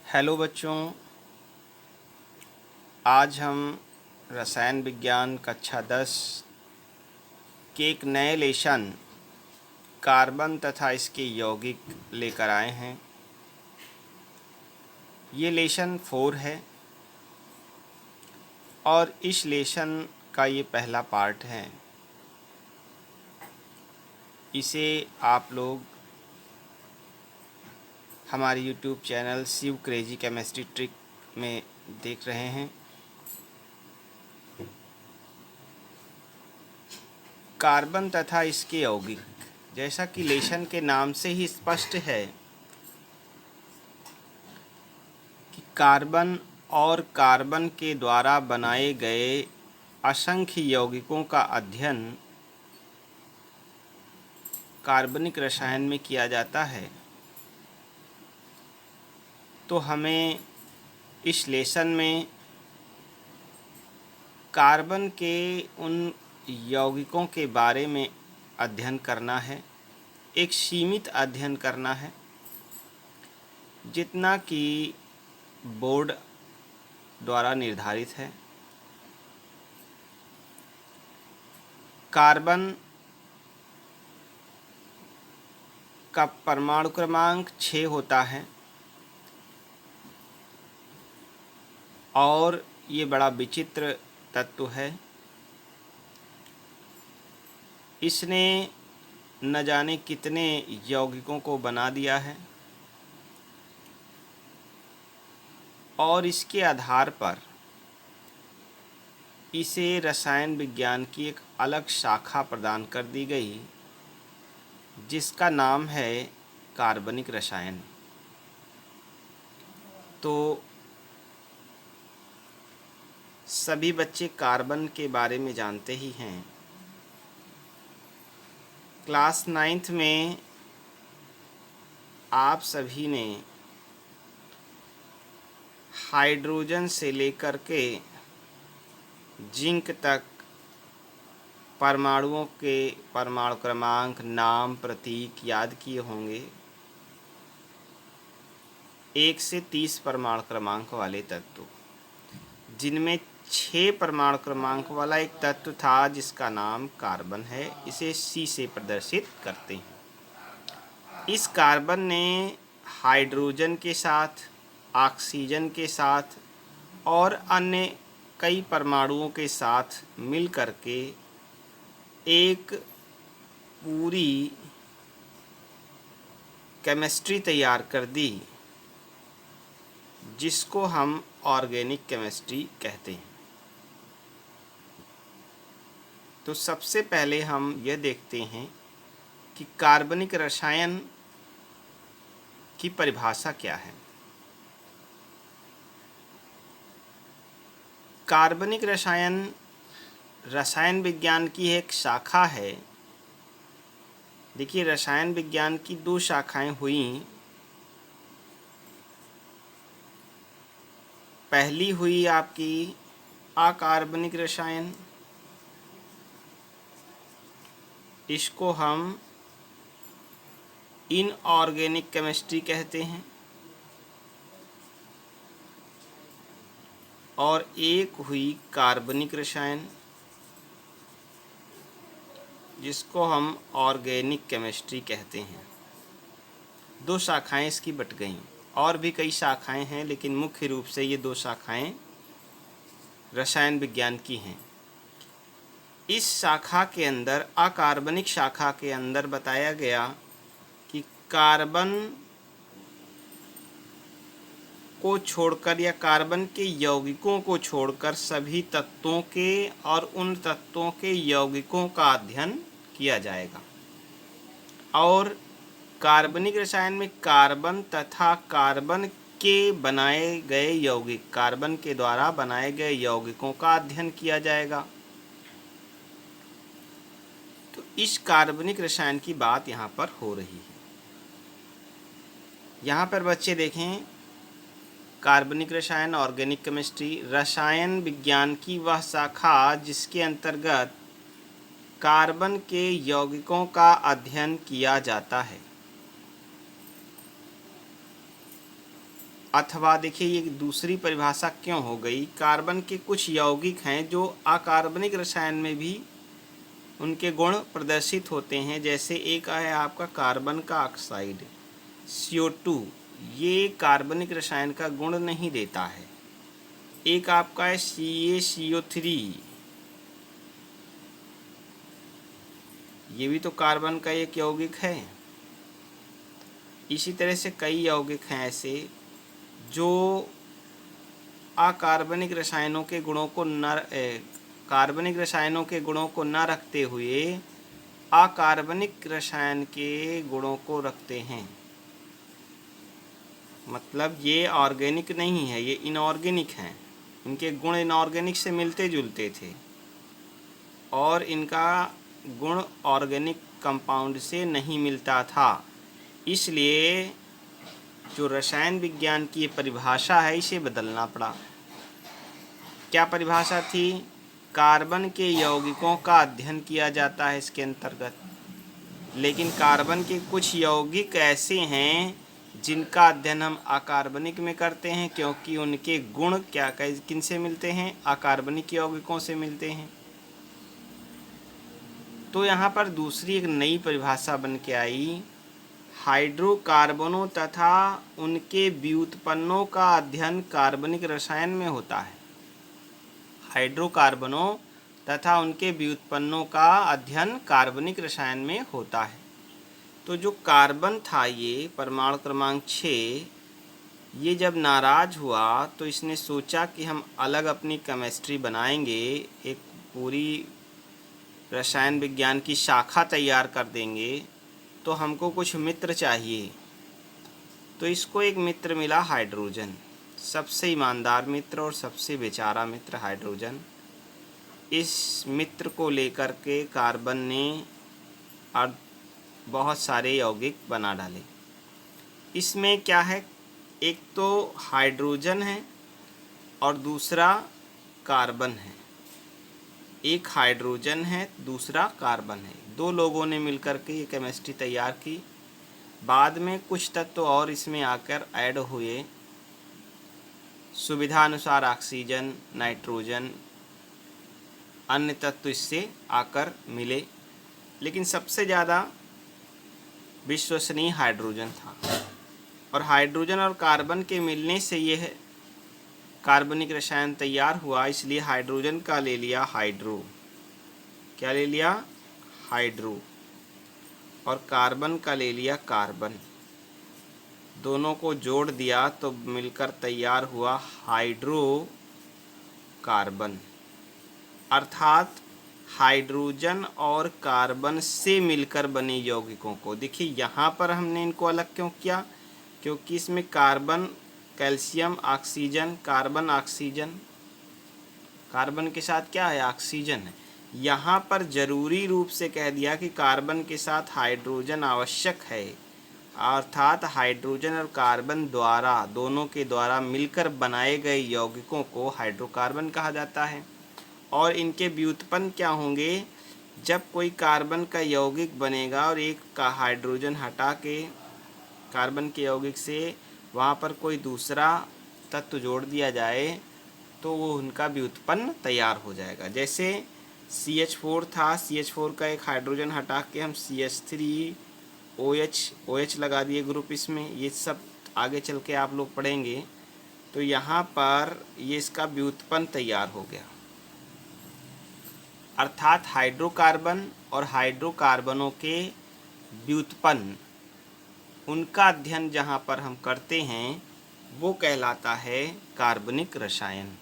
Hello बच्चों, आज हम रसायन विज्ञान कक्षा 10 के एक नए लेशन कार्बन तथा इसके यौगिक लेकर आए हैं। ये लेशन 4 है और इस लेशन का ये पहला पार्ट है। इसे आप लोग हमारे YouTube channel Shiv crazy chemistry trick में देख रहे हैं। कार्बन तथा इसके यौगिक, जैसा कि लेशन के नाम से ही स्पष्ट है कि कार्बन और कार्बन के द्वारा बनाए गए असंख्य यौगिकों का अध्ययन कार्बनिक रसायन में किया जाता है। तो हमें इस लेसन में कार्बन के उन यौगिकों के बारे में अध्ययन करना है, एक सीमित अध्ययन करना है, जितना कि बोर्ड द्वारा निर्धारित है। कार्बन का परमाणु क्रमांक 6 होता है और ये बड़ा विचित्र तत्व है। इसने न जाने कितने यौगिकों को बना दिया है और इसके आधार पर इसे रसायन विज्ञान की एक अलग शाखा प्रदान कर दी गई, जिसका नाम है कार्बनिक रसायन। तो सभी बच्चे कार्बन के बारे में जानते ही हैं। क्लास 9th में आप सभी ने हाइड्रोजन से लेकर के जिंक तक परमाणुओं के परमाणु क्रमांक, नाम, प्रतीक याद किए होंगे। 1 से 30 परमाणु क्रमांक वाले तत्व, जिनमें 6 परमाणु क्रमांक वाला एक तत्व था जिसका नाम कार्बन है। इसे C से प्रदर्शित करते हैं। इस कार्बन ने हाइड्रोजन के साथ, ऑक्सीजन के साथ और अन्य कई परमाणुओं के साथ मिल करके एक पूरी केमिस्ट्री तैयार कर दी, जिसको हम ऑर्गेनिक केमिस्ट्री कहते हैं। तो सबसे पहले हम यह देखते हैं कि कार्बनिक रसायन की परिभाषा क्या है। कार्बनिक रसायन रसायन विज्ञान की एक शाखा है। देखिए, रसायन विज्ञान की 2 शाखाएं हुई। पहली हुई आपकी अकार्बनिक रसायन, इसको हम इनऑर्गेनिक केमिस्ट्री कहते हैं। और एक हुई कार्बनिक रसायन, जिसको हम ऑर्गेनिक केमिस्ट्री कहते हैं। 2 शाखाएं इसकी बट गईं। और भी कई शाखाएं हैं, लेकिन मुख्य रूप से ये 2 शाखाएं रसायन विज्ञान की हैं। इस शाखा के अंदर, अकार्बनिक शाखा के अंदर बताया गया कि कार्बन को छोड़कर या कार्बन के यौगिकों को छोड़कर सभी तत्वों के और उन तत्वों के यौगिकों का अध्ययन किया जाएगा। और कार्बनिक रसायन में कार्बन तथा कार्बन के बनाए गए यौगिक, कार्बन के द्वारा बनाए गए यौगिकों का अध्ययन किया जाएगा। तो इस कार्बनिक रसायन की बात यहाँ पर हो रही है। यहाँ पर बच्चे देखें, कार्बनिक रसायन, ऑर्गेनिक केमिस्ट्री, रसायन विज्ञान की वह शाखा जिसके अंतर्गत कार्बन के यौगिकों का अध्ययन किया जाता है। अथवा देखिए ये दूसरी परिभाषा क्यों हो गई, कार्बन के कुछ यौगिक हैं जो अकार्बनिक रसायन में भी उनके गुण प्रदर्शित होते हैं। जैसे एक है आपका कार्बन का ऑक्साइड CO2, ये कार्बनिक रसायन का गुण नहीं देता है। एक आपका है CaCO3, ये भी तो कार्बन का एक यौगिक है। इसी तरह से कई यौगिक हैं ऐसे जो अकार्बनिक रसायनों के गुणों को कार्बनिक रसायनों के गुणों को न रखते हुए अकार्बनिक रसायन के गुणों को रखते हैं। मतलब ये ऑर्गेनिक नहीं है, ये इनऑर्गेनिक हैं। इनके गुण इनऑर्गेनिक से मिलते जुलते थे और इनका गुण ऑर्गेनिक कंपाउंड से नहीं मिलता था। इसलिए जो रसायन विज्ञान की परिभाषा है इसे बदलना पड़ा। क्या परिभाषा थी? कार्बन के यौगिकों का अध्ययन किया जाता है इसके अंतर्गत, लेकिन कार्बन के कुछ यौगिक ऐसे हैं जिनका अध्ययन हम अकार्बनिक में करते हैं, क्योंकि उनके गुण क्या किन से मिलते हैं? अकार्बनिक यौगिकों से मिलते हैं। तो यहाँ पर दूसरी एक नई परिभाषा बन के आई, हाइड्रोकार्बनों तथा उनके व्युत्पन्नों का अध्ययन कार्बनिक रसायन में होता है। हाइड्रोकार्बनों तथा उनके व्युत्पन्नों का अध्ययन कार्बनिक रसायन में होता है। तो जो कार्बन था ये परमाणु क्रमांक 6, ये जब नाराज हुआ तो इसने सोचा कि हम अलग अपनी केमिस्ट्री बनाएंगे, एक पूरी रसायन विज्ञान की शाखा तैयार कर देंगे, तो हमको कुछ मित्र चाहिए। तो इसको एक मित्र मिला हाइड्रोजन, सबसे ईमानदार मित्र और सबसे बेचारा मित्र हाइड्रोजन। इस मित्र को लेकर के कार्बन ने और बहुत सारे यौगिक बना डाले। इसमें क्या है, एक तो हाइड्रोजन है और दूसरा कार्बन है। एक हाइड्रोजन है, दूसरा कार्बन है। दो लोगों ने मिलकर के ये केमिस्ट्री तैयार की। बाद में कुछ तत्व और इसमें आकर ऐड हुए, सुविधा अनुसार ऑक्सीजन, नाइट्रोजन, अन्य तत्व इससे आकर मिले, लेकिन सबसे ज़्यादा विश्वसनीय हाइड्रोजन था। और हाइड्रोजन और कार्बन के मिलने से यह कार्बनिक रसायन तैयार हुआ, इसलिए हाइड्रोजन का ले लिया हाइड्रो। क्या ले लिया? हाइड्रो। और कार्बन का ले लिया कार्बन। दोनों को जोड़ दिया तो मिलकर तैयार हुआ हाइड्रो कार्बन। अर्थात हाइड्रोजन और कार्बन से मिलकर बने यौगिकों को, देखिए यहाँ पर हमने इनको अलग क्यों किया? क्योंकि इसमें carbon, calcium, oxygen, carbon oxygen, carbon के साथ क्या है? ऑक्सीजन है। यहाँ पर जरूरी रूप से कह दिया कि कार्बन के साथ हाइड्रोजन आवश्यक है, अर्थात हाइड्रोजन और कार्बन द्वारा, दोनों के द्वारा मिलकर बनाए गए यौगिकों को हाइड्रोकार्बन कहा जाता है। और इनके व्युत्पन्न क्या होंगे? जब कोई कार्बन का यौगिक बनेगा और एक का हाइड्रोजन हटा के कार्बन के यौगिक से वहाँ पर कोई दूसरा तत्व जोड़ दिया जाए तो वो उनका व्युत्पन्न तैयार हो जाएगा। जैसे CH4 था, CH4 का एक हाइड्रोजन हटा के हम CH3OH लगा दिए ग्रुप इसमें। ये सब आगे चल के आप लोग पढ़ेंगे। तो यहाँ पर ये इसका व्युत्पन्न तैयार हो गया। अर्थात हाइड्रोकार्बन और हाइड्रोकार्बनों के व्युत्पन्न, उनका अध्ययन जहाँ पर हम करते हैं वो कहलाता है कार्बनिक रसायन।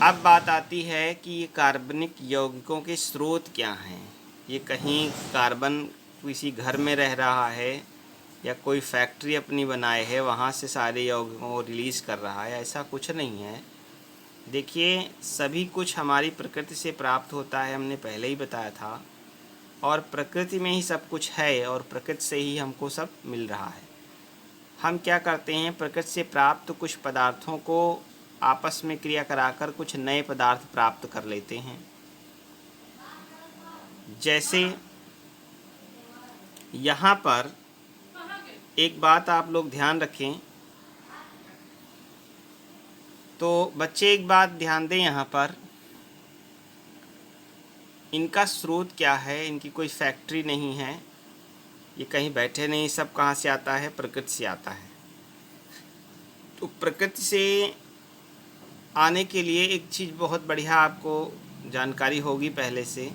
अब बात आती है कि ये कार्बनिक यौगिकों के स्रोत क्या हैं। ये कहीं कार्बन किसी घर में रह रहा है या कोई फैक्ट्री अपनी बनाए है, वहाँ से सारे यौगिकों को रिलीज़ कर रहा है, ऐसा कुछ नहीं है। देखिए सभी कुछ हमारी प्रकृति से प्राप्त होता है, हमने पहले ही बताया था, और प्रकृति में ही सब कुछ है और प्रकृति से ही हमको सब मिल रहा है। हम क्या करते हैं, प्रकृति से प्राप्त कुछ पदार्थों को आपस में क्रिया कराकर कुछ नए पदार्थ प्राप्त कर लेते हैं। जैसे यहाँ पर एक बात आप लोग ध्यान रखें। तो बच्चे एक बात ध्यान दें, यहाँ पर इनका स्रोत क्या है, इनकी कोई फैक्ट्री नहीं है, ये कहीं बैठे नहीं, सब कहाँ से आता है, प्रकृति से आता है। तो प्रकृति से आने के लिए एक चीज़ बहुत बढ़िया आपको जानकारी होगी पहले से।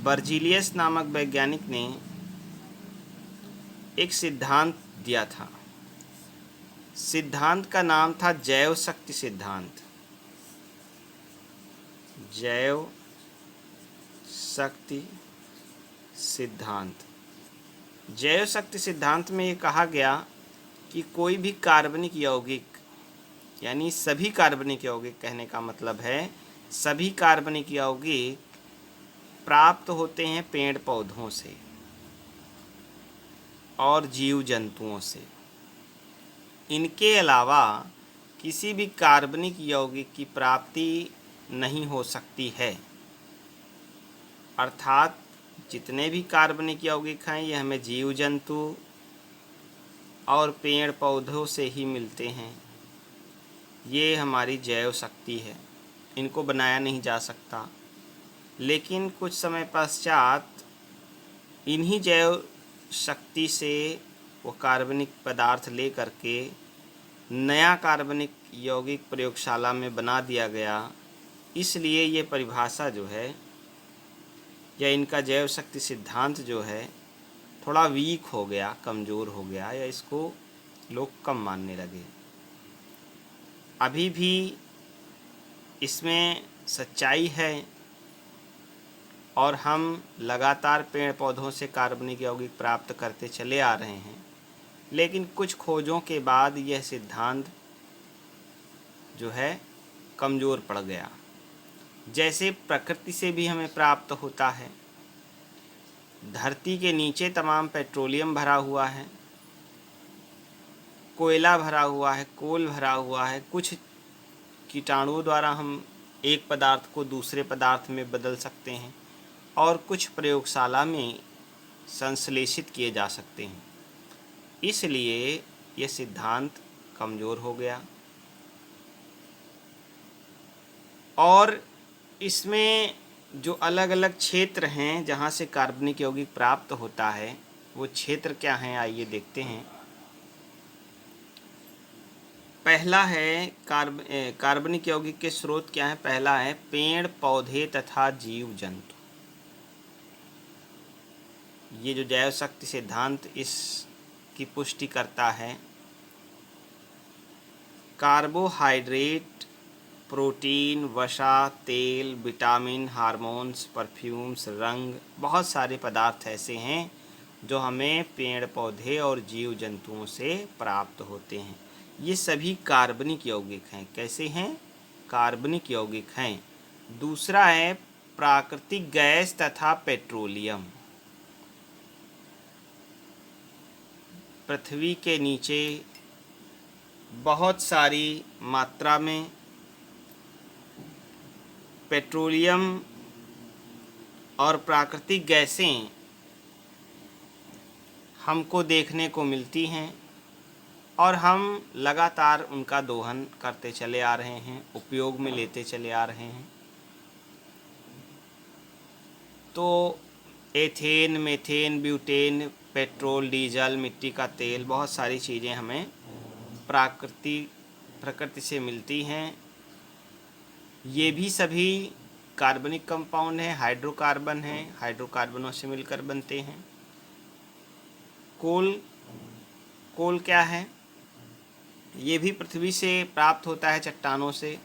बर्जीलियस नामक वैज्ञानिक ने एक सिद्धांत दिया था। सिद्धांत का नाम था जैव शक्ति सिद्धांत। जैव शक्ति सिद्धांत। जैव शक्ति सिद्धांत में ये कहा गया कि कोई भी कार्बनिक यौगिक, यानी सभी कार्बनिक यौगिक, कहने का मतलब है सभी कार्बनिक यौगिक प्राप्त होते हैं पेड़ पौधों से और जीव जंतुओं से। इनके अलावा किसी भी कार्बनिक यौगिक की प्राप्ति नहीं हो सकती है। अर्थात जितने भी कार्बनिक यौगिक हैं ये हमें जीव जंतु और पेड़ पौधों से ही मिलते हैं। ये हमारी जैव शक्ति है, इनको बनाया नहीं जा सकता। लेकिन कुछ समय पश्चात इन्हीं जैव शक्ति से वो कार्बनिक पदार्थ ले करके नया कार्बनिक यौगिक प्रयोगशाला में बना दिया गया। इसलिए ये परिभाषा जो है या इनका जैव शक्ति सिद्धांत जो है थोड़ा वीक हो गया, कमज़ोर हो गया, या इसको लोग कम मानने लगे। अभी भी इसमें सच्चाई है और हम लगातार पेड़ पौधों से कार्बनिक यौगिक प्राप्त करते चले आ रहे हैं। लेकिन कुछ खोजों के बाद यह सिद्धांत जो है कमज़ोर पड़ गया। जैसे प्रकृति से भी हमें प्राप्त होता है। धरती के नीचे तमाम पेट्रोलियम भरा हुआ है, कोयला भरा हुआ है, कोल भरा हुआ है। कुछ कीटाणुओं द्वारा हम एक पदार्थ को दूसरे पदार्थ में बदल सकते हैं और कुछ प्रयोगशाला में संश्लेषित किए जा सकते हैं। इसलिए यह सिद्धांत कमज़ोर हो गया और इसमें जो अलग अलग क्षेत्र हैं जहाँ से कार्बनिक यौगिक प्राप्त होता है, वो क्षेत्र क्या हैं, आइए देखते हैं। पहला है कार्बनिक यौगिक के स्रोत क्या है। पहला है पेड़ पौधे तथा जीव जंतु। ये जो जैव शक्ति सिद्धांत इसकी पुष्टि करता है। कार्बोहाइड्रेट, प्रोटीन, वसा, तेल, विटामिन, हार्मोन्स, परफ्यूम्स, रंग, बहुत सारे पदार्थ ऐसे हैं जो हमें पेड़ पौधे और जीव जंतुओं से प्राप्त होते हैं। ये सभी कार्बनिक यौगिक हैं। कैसे हैं? कार्बनिक यौगिक हैं। दूसरा है प्राकृतिक गैस तथा पेट्रोलियम। पृथ्वी के नीचे बहुत सारी मात्रा में पेट्रोलियम और प्राकृतिक गैसें हमको देखने को मिलती हैं और हम लगातार उनका दोहन करते चले आ रहे हैं, उपयोग में लेते चले आ रहे हैं। तो ethane, methane, butane, petrol, diesel, मिट्टी का तेल, बहुत सारी चीज़ें हमें प्रकृति से मिलती हैं। ये भी सभी कार्बनिक कंपाउंड हैं, हाइड्रोकार्बन हैं, हाइड्रोकार्बनों से मिलकर बनते हैं। कोल क्या है? ये भी पृथ्वी से प्राप्त होता है, चट्टानों से।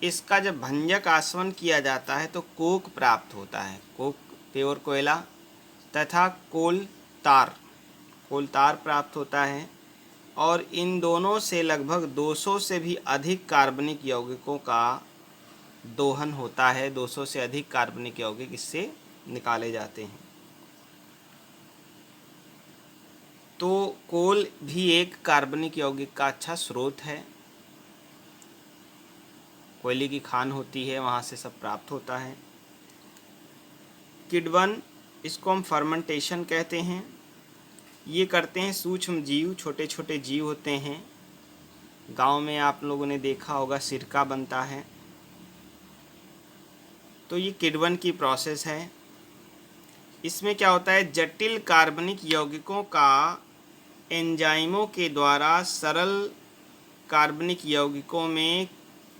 इसका जब भंजक आसवन किया जाता है तो कोक प्राप्त होता है, कोक प्योर कोयला, तथा कोल तार प्राप्त होता है। और इन दोनों से लगभग 200 से भी अधिक कार्बनिक यौगिकों का दोहन होता है। 200 से अधिक कार्बनिक यौगिक इससे निकाले जाते हैं। तो कोल भी एक कार्बनिक यौगिक का अच्छा स्रोत है। कोयले की खान होती है, वहाँ से सब प्राप्त होता है। किण्वन, इसको हम फर्मेंटेशन कहते हैं। ये करते हैं सूक्ष्म जीव, छोटे छोटे जीव होते हैं। गांव में आप लोगों ने देखा होगा सिरका बनता है, तो ये किण्वन की प्रोसेस है। इसमें क्या होता है, जटिल कार्बनिक यौगिकों का एंजाइमों के द्वारा सरल कार्बनिक यौगिकों में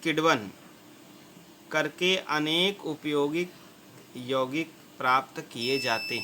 किण्वन करके अनेक उपयोगी यौगिक प्राप्त किए जाते हैं।